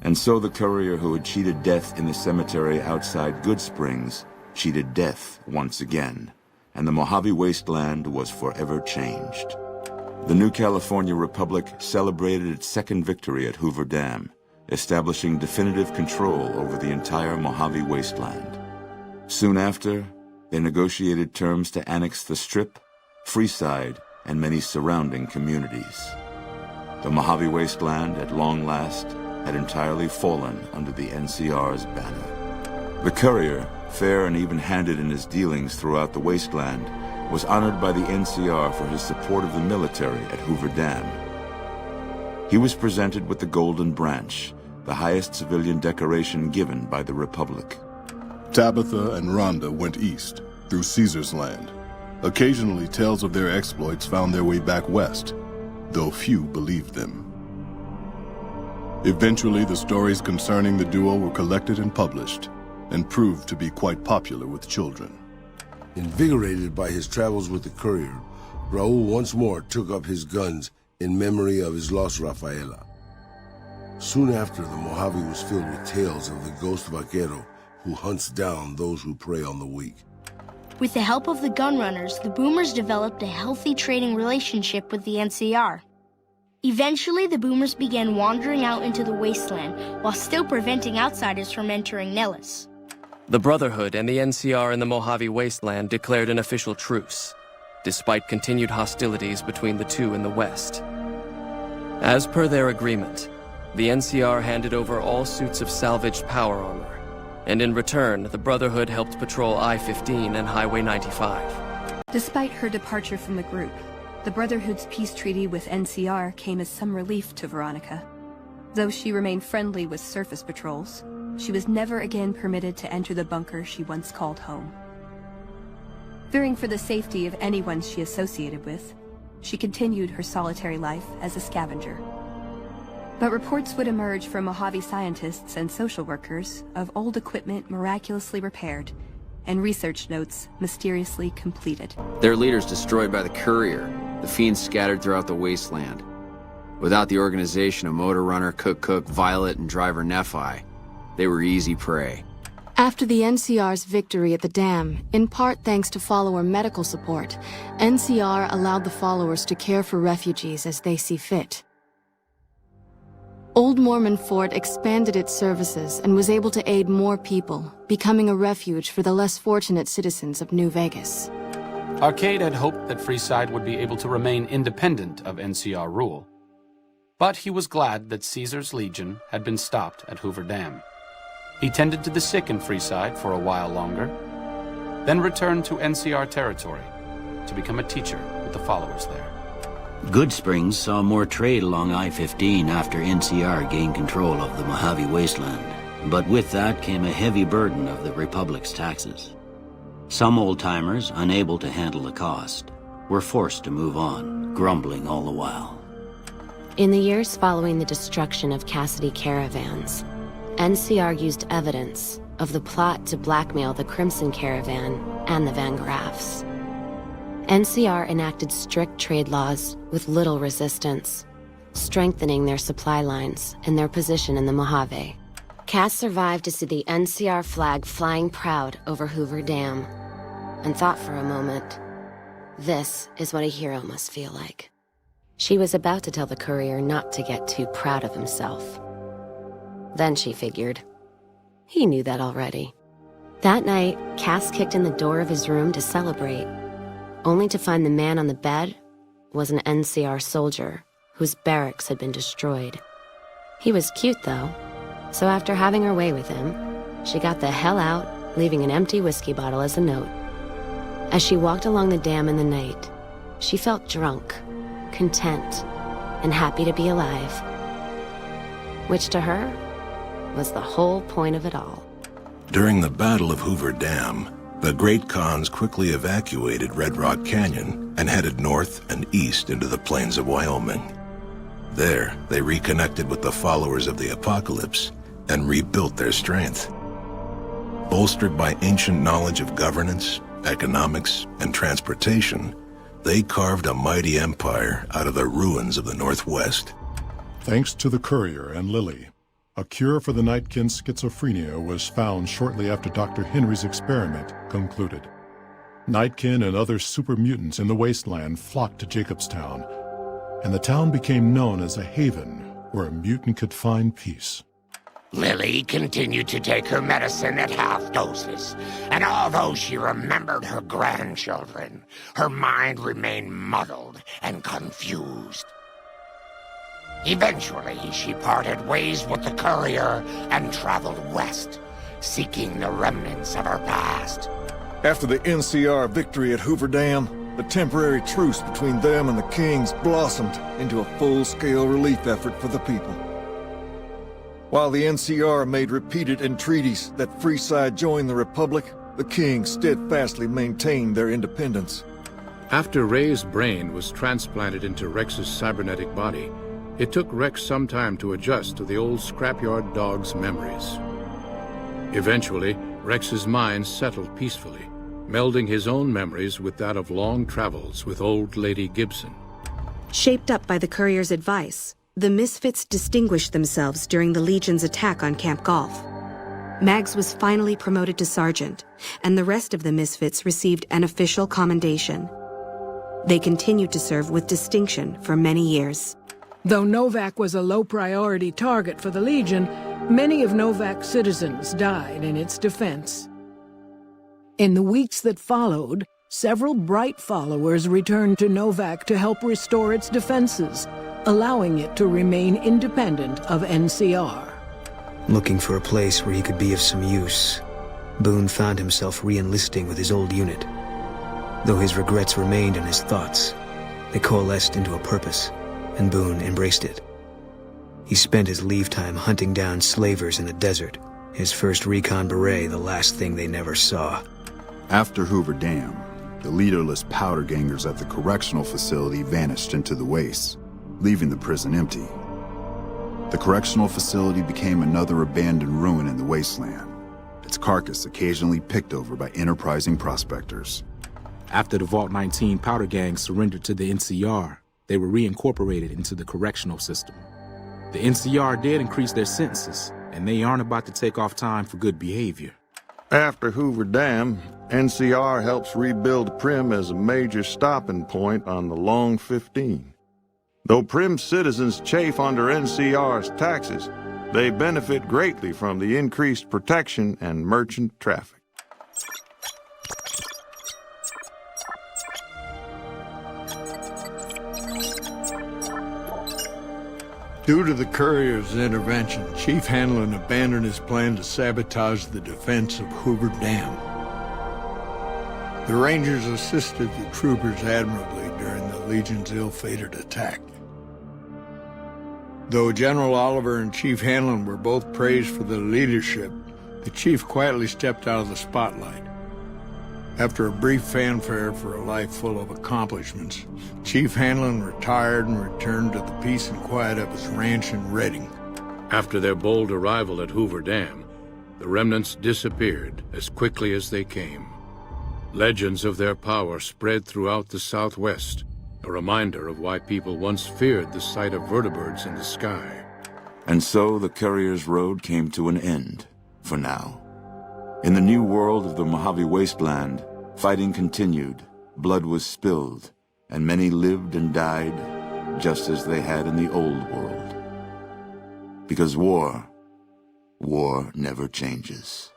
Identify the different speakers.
Speaker 1: And so the courier who had cheated death in the cemetery outside Good Springs cheated death once again, and the Mojave Wasteland was forever changed. The new California Republic celebrated its second victory at Hoover Dam, establishing definitive control over the entire Mojave Wasteland. Soon after, they negotiated terms to annex the Strip, Freeside, and many surrounding communities. The Mojave Wasteland, at long last, had entirely fallen under the NCR's banner. The courier, fair and even-handed in his dealings throughout the wasteland, was honored by the NCR for his support of the military at Hoover Dam. He was presented with the Golden Branch, the highest civilian decoration given by the Republic.
Speaker 2: Tabitha and Rhonda went east, through Caesar's land. Occasionally, tales of their exploits found their way back west, though few believed them. Eventually, the stories concerning the duo were collected and published, and proved to be quite popular with children.
Speaker 3: Invigorated by his travels with the courier, Raul once more took up his guns in memory of his lost Rafaela. Soon after, the Mojave was filled with tales of the ghost vaquero who hunts down those who prey on the weak.
Speaker 4: With the help of the gun runners, the Boomers developed a healthy trading relationship with the NCR. Eventually, the Boomers began wandering out into the wasteland while still preventing outsiders from entering Nellis.
Speaker 5: The Brotherhood and the NCR in the Mojave Wasteland declared an official truce, despite continued hostilities between the two in the west. As per their agreement, the NCR handed over all suits of salvaged power armor, and in return, the Brotherhood helped patrol I-15 and Highway 95.
Speaker 6: Despite her departure from the group, the Brotherhood's peace treaty with NCR came as some relief to Veronica. Though she remained friendly with surface patrols, she was never again permitted to enter the bunker she once called home. Fearing for the safety of anyone she associated with, she continued her solitary life as a scavenger. But reports would emerge from Mojave scientists and social workers of old equipment miraculously repaired and research notes mysteriously completed.
Speaker 7: Their leaders destroyed by the courier, the fiends scattered throughout the wasteland. Without the organization of Motor Runner, Cook, Violet, and Driver Nephi, they were easy prey.
Speaker 8: After the NCR's victory at the dam, in part thanks to follower medical support, NCR allowed the followers to care for refugees as they see fit. Old Mormon Fort expanded its services and was able to aid more people, becoming a refuge for the less fortunate citizens of New Vegas.
Speaker 9: Arcade had hoped that Freeside would be able to remain independent of NCR rule. But he was glad that Caesar's Legion had been stopped at Hoover Dam. He tended to the sick in Freeside for a while longer, then returned to NCR territory to become a teacher with the followers there.
Speaker 10: Good Springs saw more trade along I-15 after NCR gained control of the Mojave Wasteland, but with that came a heavy burden of the Republic's taxes. Some old-timers, unable to handle the cost, were forced to move on, grumbling all the while.
Speaker 11: In the years following the destruction of Cassidy caravans, NCR used evidence of the plot to blackmail the Crimson Caravan and the Van Graffs. NCR enacted strict trade laws with little resistance, strengthening their supply lines and their position in the Mojave. Cass survived to see the NCR flag flying proud over Hoover Dam, and thought for a moment, this is what a hero must feel like. She was about to tell the courier not to get too proud of himself. Then she figured, he knew that already. That night, Cass kicked in the door of his room to celebrate, only to find the man on the bed was an NCR soldier whose barracks had been destroyed. He was cute, though, so after having her way with him, she got the hell out, leaving an empty whiskey bottle as a note. As she walked along the dam in the night, she felt drunk, content, and happy to be alive, which to her was the whole point of it all.
Speaker 12: During the Battle of Hoover Dam, the Great Khans quickly evacuated Red Rock Canyon and headed north and east into the plains of Wyoming. There, they reconnected with the followers of the Apocalypse and rebuilt their strength. Bolstered by ancient knowledge of governance, economics, and transportation, they carved a mighty empire out of the ruins of the Northwest.
Speaker 2: Thanks to the courier and Lily,
Speaker 13: A cure for the Nightkin's schizophrenia was found shortly after Dr. Henry's experiment concluded. Nightkin and other super mutants in the wasteland flocked to Jacobstown, and the town became known as a haven where a mutant could find peace.
Speaker 14: Lily continued to take her medicine at half doses, and although she remembered her grandchildren, her mind remained muddled and confused. Eventually, she parted ways with the courier and traveled west, seeking the remnants of her past.
Speaker 15: After the NCR victory at Hoover Dam, the temporary truce between them and the Kings blossomed into a full-scale relief effort for the people. While the NCR made repeated entreaties that Freeside join the Republic, the Kings steadfastly maintained their independence.
Speaker 16: After Ray's brain was transplanted into Rex's cybernetic body, it took Rex some time to adjust to the old scrapyard dog's memories. Eventually, Rex's mind settled peacefully, melding his own memories with that of long travels with old Lady Gibson.
Speaker 17: Shaped up by the courier's advice, the Misfits distinguished themselves during the Legion's attack on Camp Golf. Mags was finally promoted to sergeant, and the rest of the Misfits received an official commendation. They continued to serve with distinction for many years.
Speaker 18: Though Novak was a low-priority target for the Legion, many of Novak's citizens died in its defense. In the weeks that followed, several bright followers returned to Novak to help restore its defenses, allowing it to remain independent of NCR.
Speaker 19: Looking for a place where he could be of some use, Boone found himself re-enlisting with his old unit. Though his regrets remained in his thoughts, they coalesced into a purpose, and Boone embraced it. He spent his leave time hunting down slavers in the desert, his first recon beret the last thing they never saw.
Speaker 20: After Hoover Dam, the leaderless powder gangers at the correctional facility vanished into the wastes, leaving the prison empty. The correctional facility became another abandoned ruin in the wasteland, its carcass occasionally picked over by enterprising prospectors.
Speaker 21: After the Vault 19 powder gang surrendered to the NCR, they were reincorporated into the correctional system. The NCR did increase their sentences, and they aren't about to take off time for good behavior.
Speaker 22: After Hoover Dam, NCR helps rebuild Prim as a major stopping point on the Long 15. Though Prim citizens chafe under NCR's taxes, they benefit greatly from the increased protection and merchant traffic.
Speaker 23: Due to the courier's intervention, Chief Hanlon abandoned his plan to sabotage the defense of Hoover Dam. The Rangers assisted the troopers admirably during the Legion's ill-fated attack. Though General Oliver and Chief Hanlon were both praised for their leadership, the chief quietly stepped out of the spotlight. After a brief fanfare for a life full of accomplishments, Chief Hanlon retired and returned to the peace and quiet of his ranch in Redding.
Speaker 16: After their bold arrival at Hoover Dam, the remnants disappeared as quickly as they came. Legends of their power spread throughout the Southwest, a reminder of why people once feared the sight of vertibirds in the sky.
Speaker 1: And so the courier's road came to an end, for now. In the new world of the Mojave Wasteland, fighting continued, blood was spilled, and many lived and died just as they had in the old world. Because war never changes.